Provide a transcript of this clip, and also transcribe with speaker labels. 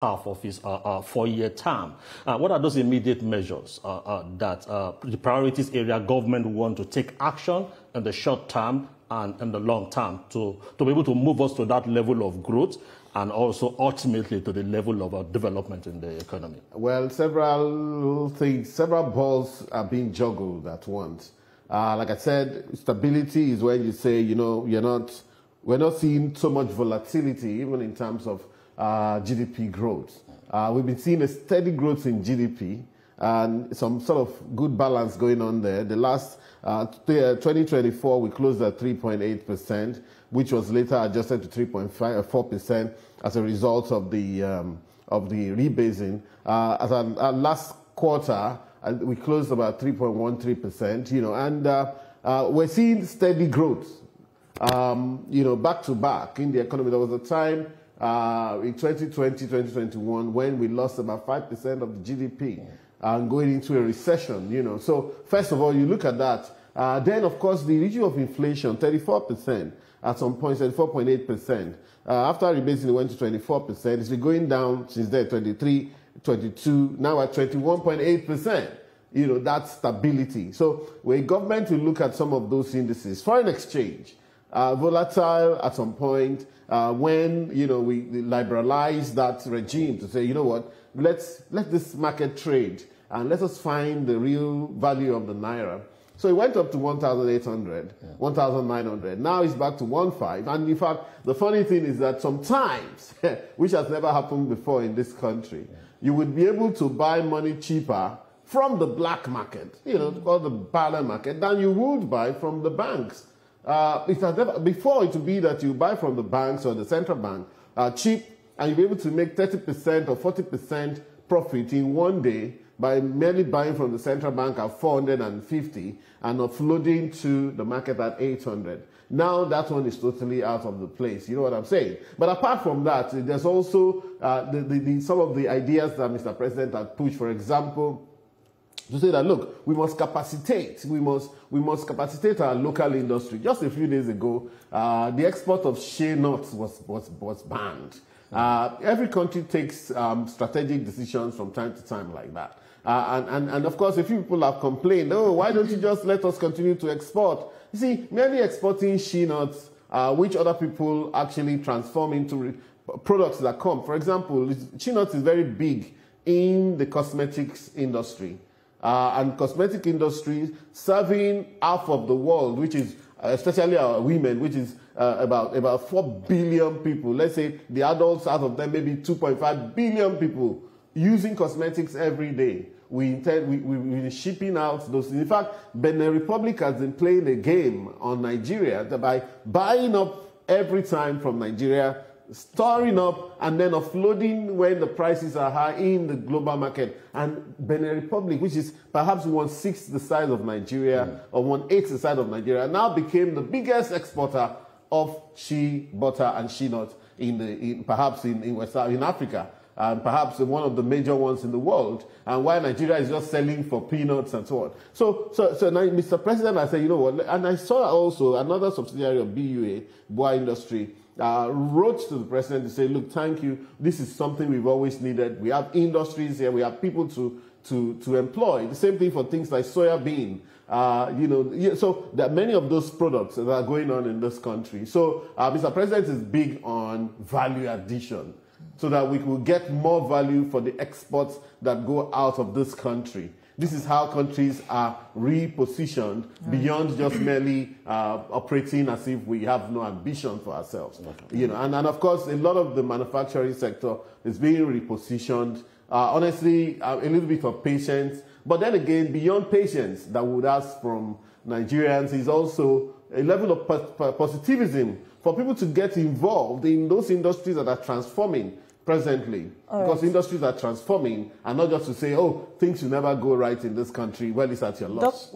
Speaker 1: half of his 4-year term. What are those immediate measures that the priorities area government want to take action in the short term and in the long term to be able to move us to that level of growth and also ultimately to the level of development in the economy?
Speaker 2: Well, several things, several balls are being juggled at once. Like I said, stability is when you say, you know, we're not seeing so much volatility, even in terms of GDP growth. We've been seeing a steady growth in GDP and some sort of good balance going on there. The last 2024, we closed at 3.8%, which was later adjusted to 3.4% as a result of the rebasing. As our last quarter, we closed about 3.13%, you know, and we're seeing steady growth, you know, back to back in the economy. There was a time in 2020, 2021, when we lost about 5% of the GDP and going into a recession, you know. So first of all, you look at that. Then, of course, the issue of inflation, 34% at some point, 34.8%. After rebasing, it went to 24%. It's been going down since then, 23, 22, now at 21.8%. You know, that's stability. So we're government to look at some of those indices. Foreign exchange, volatile at some point, when, you know, we liberalize that regime to say, you know what, let this market trade and let us find the real value of the naira. So it went up to 1,800, 1,900. Now it's back to 1,500. And in fact, the funny thing is that sometimes, which has never happened before in this country, you would be able to buy money cheaper from the black market, you know, called the parallel market, than you would buy from the banks. Before, it would be that you buy from the banks or the central bank cheap, and you'll be able to make 30% or 40% profit in one day by merely buying from the central bank at 450 and offloading to the market at 800. Now that one is totally out of the place. You know what I'm saying? But apart from that, there's also some of the ideas that Mr. President had pushed, for example, to say that, look, we must capacitate. We must capacitate our local industry. Just a few days ago, the export of shea nuts was banned. Every country takes strategic decisions from time to time like that. And of course, a few people have complained, oh, why don't you just let us continue to export? You see, merely exporting shea nuts, which other people actually transform into products that come. For example, shea nuts is very big in the cosmetics industry. And cosmetic industry serving half of the world, which is especially our women, which is about 4 billion people. Let's say the adults out of them, maybe 2.5 billion people using cosmetics every day. We're shipping out those. In fact, Benin Republic has been playing a game on Nigeria by buying up every time from Nigeria, storing up, and then offloading when the prices are high in the global market. And Benin Republic, which is perhaps 1/6 the size of Nigeria, or 1/8 the size of Nigeria, now became the biggest exporter of shea butter and shea nuts perhaps in West Africa. And perhaps one of the major ones in the world, and while Nigeria is just selling for peanuts and so on. So now, Mr. President, I said, you know what, and I saw also another subsidiary of BUA, Boa Industry, wrote to the president to say, look, thank you, this is something we've always needed. We have industries here, we have people to employ. The same thing for things like soya bean. You know, so there are many of those products that are going on in this country. So Mr. President is big on value addition, so that we will get more value for the exports that go out of this country. This is how countries are repositioned beyond just merely operating as if we have no ambition for ourselves. You know, and of course, a lot of the manufacturing sector is being repositioned. Honestly, a little bit of patience. But then again, beyond patience that we would ask from Nigerians is also a level of positivism for people to get involved in those industries that are transforming presently. Because industries are transforming, and not just to say, oh, things will never go right in this country. Well, it's at your loss.